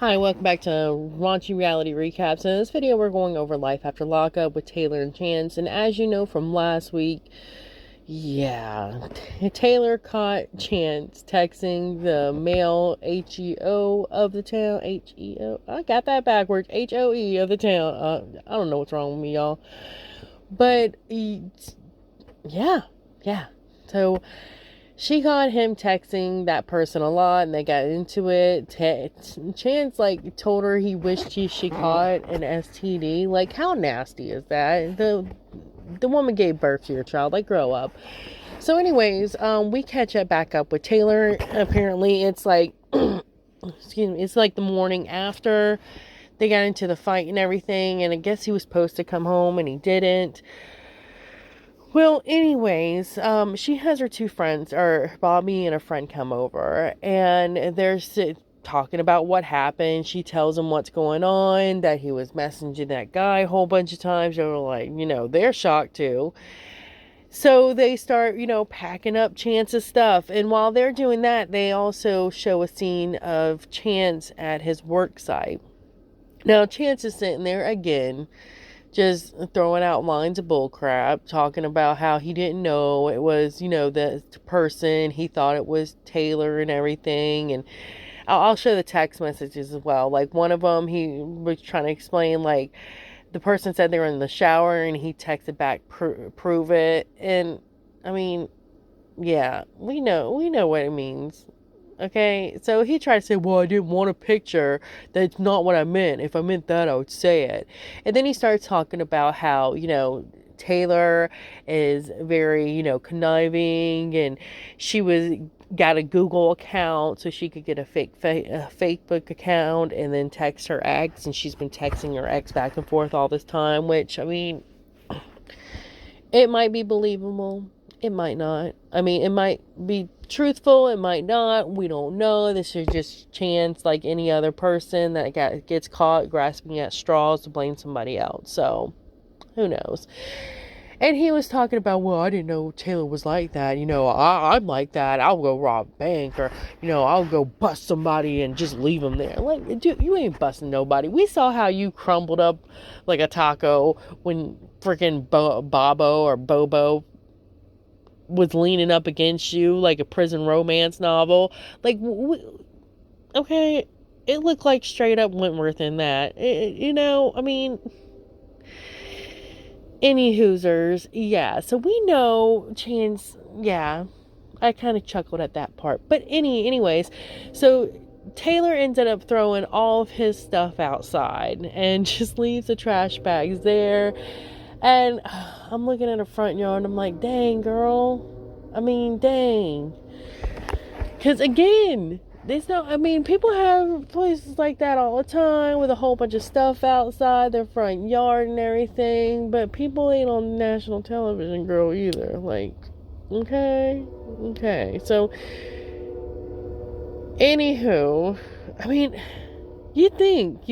Hi, welcome back to Raunchy Reality Recaps. In this video, we're going over Life After Lockup with Taylor and Chance. And as you know from last week, Taylor caught Chance texting the male HEO of the town. HEO? I got that backwards. HOE of the town. I don't know what's wrong with me, y'all. But, yeah. So, she caught him texting that person a lot, and they got into it. Chance, told her he wished she caught an STD. Like, how nasty is that? The woman gave birth to your child. Like, grow up. So, anyways, we catch back up with Taylor. Apparently, it's like, it's like the morning after they got into the fight and everything, and I guess he was supposed to come home, and he didn't. Well, anyways, she has her two friends, or Bobby and a friend, come over, and they're talking about what happened. She tells them what's going on, that he was messaging that guy a whole bunch of times. They were like, they're shocked too. So they start, packing up Chance's stuff, and while they're doing that, they also show a scene of Chance at his work site. Now, Chance is sitting there again, just throwing out lines of bullcrap, talking about how he didn't know it was, the person. He thought it was Taylor and everything. And I'll show the text messages as well. Like, one of them, he was trying to explain, like, the person said they were in the shower, and he texted back, prove it. And, I mean, yeah, we know what it means. Okay, so he tried to say, well, I didn't want a picture. That's not what I meant. If I meant that, I would say it. And then he started talking about how, Taylor is very, conniving, and she got a Google account so she could get a fake Facebook account and then text her ex, and she's been texting her ex back and forth all this time, which, I mean, it might be believable. It might not. I mean, it might be truthful. It might not. We don't know. This is just Chance, like any other person that gets caught grasping at straws to blame somebody else. So, who knows? And he was talking about, well, I didn't know Taylor was like that. I'm like that. I'll go rob a bank, or, I'll go bust somebody and just leave them there. Like, dude, you ain't busting nobody. We saw how you crumbled up like a taco when freaking Bobo or Bobo was leaning up against you like a prison romance novel. Like, okay, it looked like straight up Wentworth in that. I mean, any hoosers, yeah. So we know Chance, yeah. I kind of chuckled at that part. But anyways, so Taylor ended up throwing all of his stuff outside and just leaves the trash bags there. And I'm looking at the front yard, and I'm like, dang, girl. I mean, dang. Because, again, people have places like that all the time with a whole bunch of stuff outside their front yard and everything. But people ain't on national television, girl, either. Like, okay. So, anywho, I mean, you think,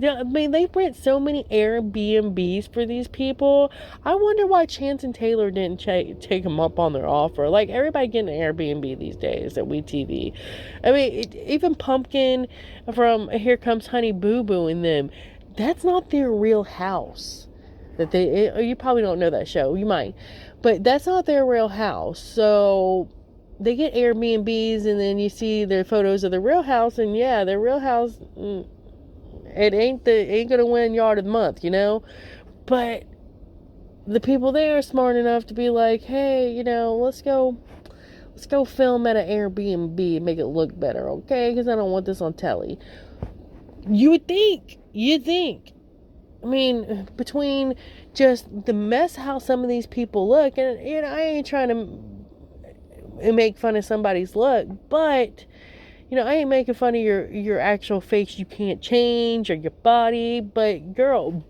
I mean, they rent so many Airbnbs for these people. I wonder why Chance and Taylor didn't take them up on their offer. Like, everybody getting an Airbnb these days at WeTV. I mean, even Pumpkin from Here Comes Honey Boo Boo and them, that's not their real house. You probably don't know that show. You might. But that's not their real house. So they get Airbnbs, and then you see their photos of the real house, and yeah, their real house, it ain't gonna win yard of the month, but the people there are smart enough to be like, hey, let's go film at an Airbnb and make it look better, okay, because I don't want this on telly. You'd think, I mean, between just the mess how some of these people look, and I ain't trying to make fun of somebody's look, but I ain't making fun of your actual face you can't change, or your body, but girl,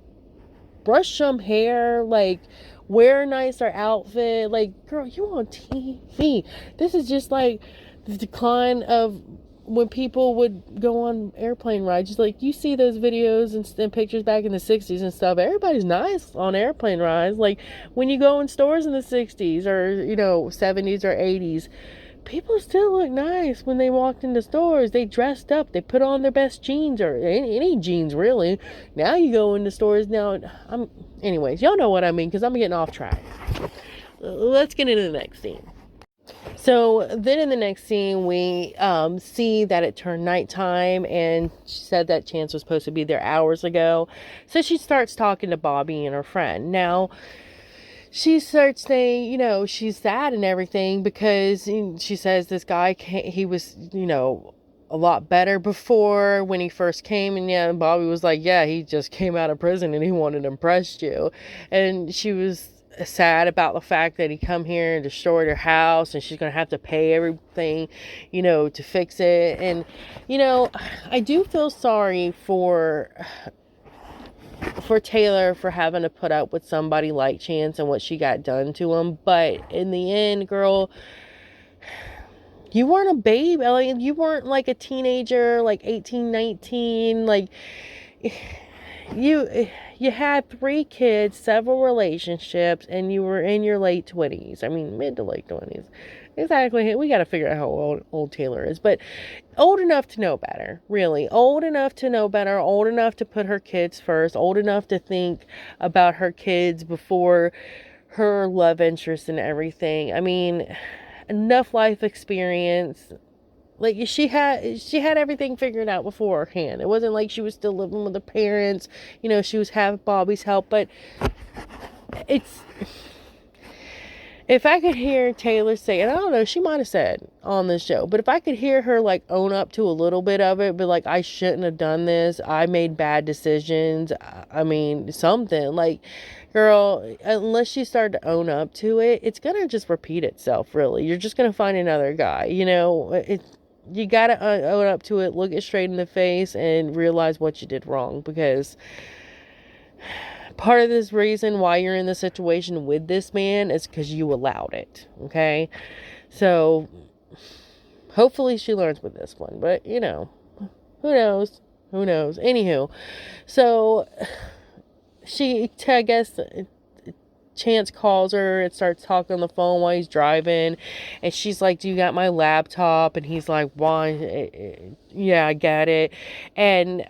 brush some hair, like, wear a nicer outfit. Like, girl, you on TV. This is just like the decline of when people would go on airplane rides. Just like, you see those videos and pictures back in the 60s and stuff. Everybody's nice on airplane rides. Like, when you go in stores in the 60s or 70s or 80s, people still look nice when they walked into stores. They dressed up. They put on their best jeans, or any jeans really. Now you go into stores now. Anyways, y'all know what I mean, because I'm getting off track. Let's get into the next scene. So then in the next scene, we see that it turned nighttime, and she said that Chance was supposed to be there hours ago. So she starts talking to Bobby and her friend. Now, she starts saying, she's sad and everything because she says this guy, he was, a lot better before when he first came. And Bobby was like, yeah, he just came out of prison and he wanted to impress you. And she was sad about the fact that he come here and destroyed her house, and she's going to have to pay everything, to fix it. And, I do feel sorry for Taylor for having to put up with somebody like Chance and what she got done to him. But in the end, girl, you weren't a babe. Like, you weren't like a teenager, like 18, 19. Like, you had 3 kids, several relationships, and you were in your late 20s. I mean, mid to late 20s. Exactly. We got to figure out how old Taylor is. But old enough to know better, really. Old enough to know better. Old enough to put her kids first. Old enough to think about her kids before her love interest and everything. I mean, enough life experience. Like, she had everything figured out beforehand. It wasn't like she was still living with her parents. She was having Bobby's help. But if I could hear Taylor say, and I don't know, she might have said on this show, but if I could hear her like own up to a little bit of it, but like, I shouldn't have done this, I made bad decisions, I mean, something, like, girl, unless she started to own up to it, it's gonna just repeat itself, really. You're just gonna find another guy, you gotta own up to it, look it straight in the face, and realize what you did wrong, because part of this reason why you're in the situation with this man is because you allowed it, okay? So, hopefully she learns with this one, but, who knows? Who knows? Anywho, so, I guess, Chance calls her and starts talking on the phone while he's driving, and she's like, do you got my laptop? And he's like, why? Yeah, I got it. And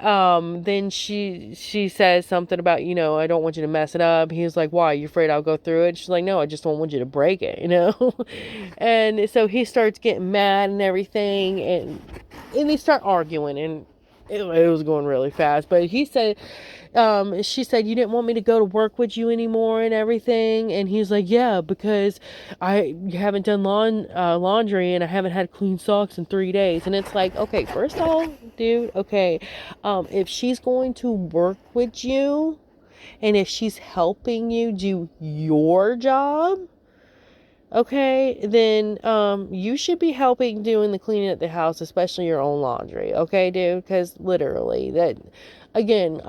then she says something about, I don't want you to mess it up. He's like, why, you afraid I'll go through it? She's like, no, I just don't want you to break it. And so he starts getting mad and everything, and they start arguing, and it was going really fast. But she said, you didn't want me to go to work with you anymore and everything. And he's like, yeah, because you haven't done laundry, and I haven't had clean socks in 3 days. And it's like, okay, first of all, dude, okay, if she's going to work with you, and if she's helping you do your job, okay, then you should be helping doing the cleaning at the house, especially your own laundry, okay, dude? Because literally, that, again,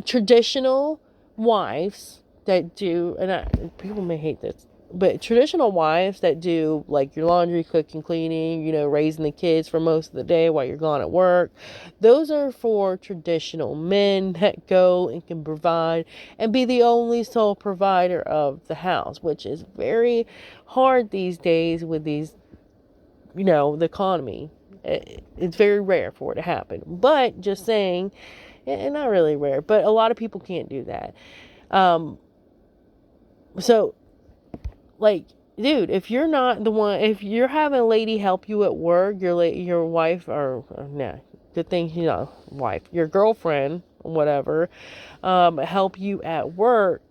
traditional wives that do, and people may hate this, but traditional wives that do like your laundry, cooking, cleaning, raising the kids for most of the day while you're gone at work, those are for traditional men that go and can provide and be the only sole provider of the house, which is very hard these days with these, the economy. It's very rare for it to happen, but just saying, and not really rare, but a lot of people can't do that. So, like, dude, if you're not the one, if you're having a lady help you at work, your wife, or nah, good thing, wife, your girlfriend, whatever, help you at work,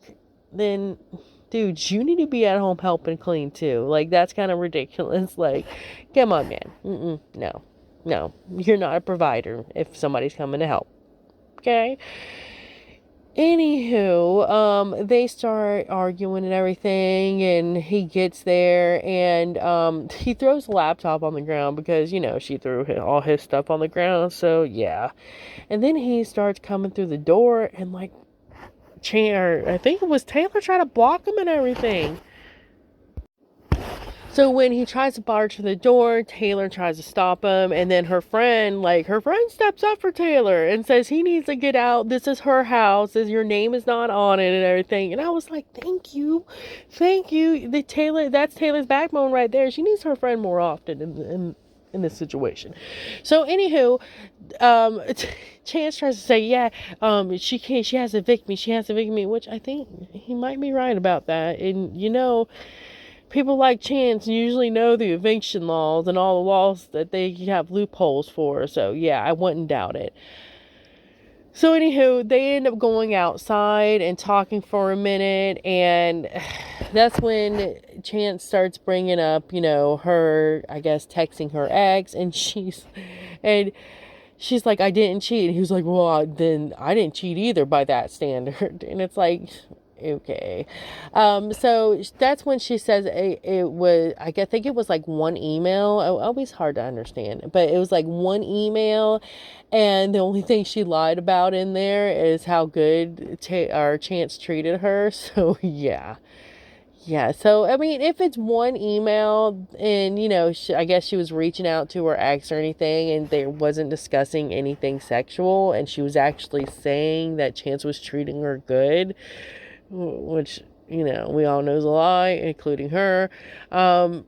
then, dude, you need to be at home helping clean too. Like, that's kind of ridiculous. Like, come on, man. No, you're not a provider if somebody's coming to help. Okay? Anywho, they start arguing and everything, and he gets there, and he throws the laptop on the ground because, she threw all his stuff on the ground, so yeah. And then he starts coming through the door, and like, I think it was Taylor trying to block him and everything. So when he tries to barge through the door, Taylor tries to stop him, and then her friend steps up for Taylor and says he needs to get out. This is her house. Your name is not on it and everything. And I was like, thank you. That's Taylor's backbone right there. She needs her friend more often in this situation. So anywho, Chance tries to say, yeah, she has to evict me, which I think he might be right about that. And people like Chance usually know the eviction laws and all the laws that they have loopholes for. So yeah, I wouldn't doubt it. So anywho, they end up going outside and talking for a minute, and that's when Chance starts bringing up, her, I guess, texting her ex, and she's like, I didn't cheat. And he was like, well, then I didn't cheat either by that standard. And it's like, okay. So that's when she says it was, I think it was like one email. Always hard to understand, but it was like one email, and the only thing she lied about in there is how good our Chance treated her. So yeah. Yeah, so I mean, if it's one email and, I guess she was reaching out to her ex or anything and they wasn't discussing anything sexual and she was actually saying that Chance was treating her good, which, we all know is a lie, including her. I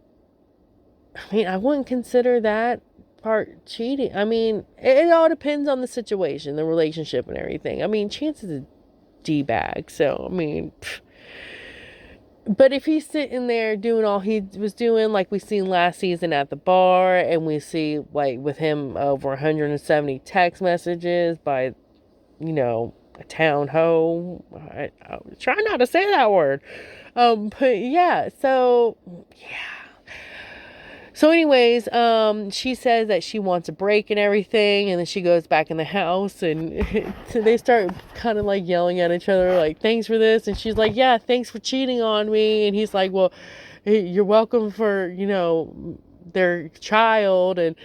mean, I wouldn't consider that part cheating. I mean, it all depends on the situation, the relationship and everything. I mean, Chance is a D-bag, so, I mean... But if he's sitting there doing all he was doing, like we seen last season at the bar, and we see, like, with him over 170 text messages by, a town hoe. I try not to say that word. But yeah, so, yeah. So anyways, she says that she wants a break and everything, and then she goes back in the house, and they start kind of like yelling at each other, like, thanks for this, and she's like, yeah, thanks for cheating on me, and he's like, well, you're welcome for, their child, and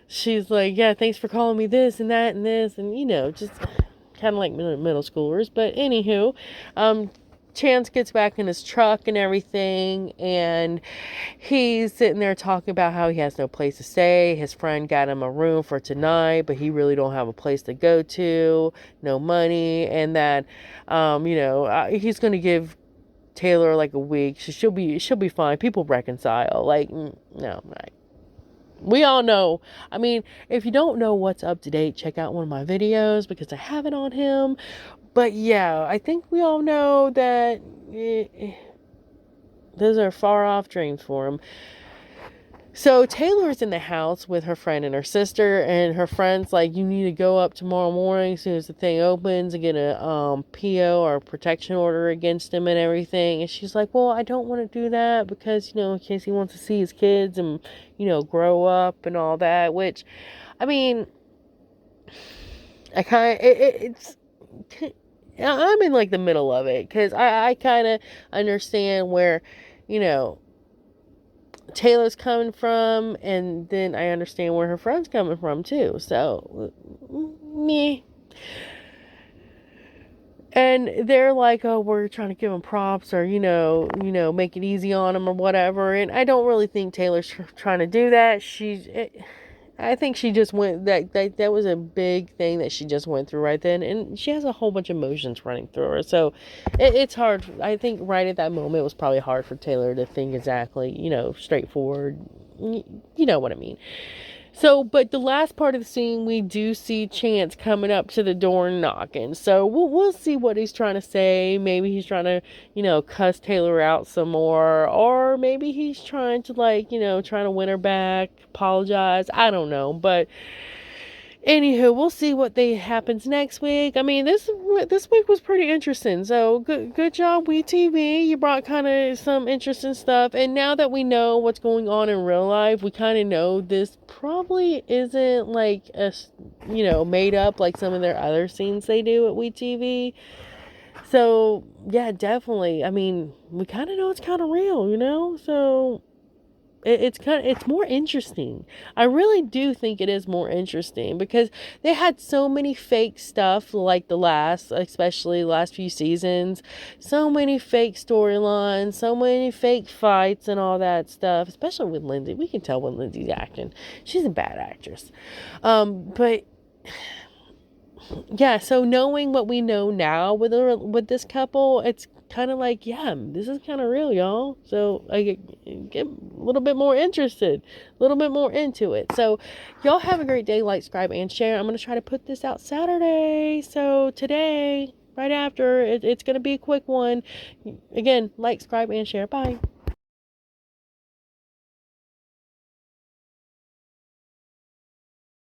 she's like, yeah, thanks for calling me this and that and this, and, just kind of like middle schoolers, but anywho, Chance gets back in his truck and everything, and he's sitting there talking about how he has no place to stay. His friend got him a room for tonight, but he really don't have a place to go to, no money, and that, he's going to give Taylor like a week. She'll be fine. People reconcile. Like, no, we all know. I mean, if you don't know what's up to date, check out one of my videos because I have it on him. But yeah, I think we all know that those are far off dreams for him. So Taylor's in the house with her friend and her sister, and her friend's like, you need to go up tomorrow morning as soon as the thing opens and get a PO or a protection order against him and everything. And she's like, well, I don't want to do that because, in case he wants to see his kids and, grow up and all that, which, I mean, it's... I'm in like the middle of it because I kind of understand where, Taylor's coming from, and then I understand where her friend's coming from too. So, me. And they're like, oh, we're trying to give him props or, make it easy on him or whatever. And I don't really think Taylor's trying to do that. I think she just went, that was a big thing that she just went through right then, and she has a whole bunch of emotions running through her, so it's hard. I think right at that moment it was probably hard for Taylor to think exactly, straightforward, you know what I mean. So, but the last part of the scene, we do see Chance coming up to the door and knocking. So we'll see what he's trying to say. Maybe he's trying to, cuss Taylor out some more. Or maybe he's trying to, trying to win her back, apologize. I don't know. But anywho, we'll see what happens next week. I mean, this week was pretty interesting. So good job, WeTV. You brought kind of some interesting stuff. And now that we know what's going on in real life, we kind of know this probably isn't like made up like some of their other scenes they do at WeTV. So yeah, definitely. I mean, we kind of know it's kind of real, So it's more interesting. I really do think it is more interesting because they had so many fake stuff like especially last few seasons, so many fake storylines, so many fake fights and all that stuff, especially with Lindsay. We can tell when Lindsay's acting. She's a bad actress. But yeah, so knowing what we know now with this couple, it's kind of like, yeah, this is kind of real, y'all. So I get a little bit more interested, a little bit more into it. So y'all have a great day. Like, subscribe, and share. I'm going to try to put this out Saturday. So today, right after, it's going to be a quick one. Again, like, subscribe, and share. Bye.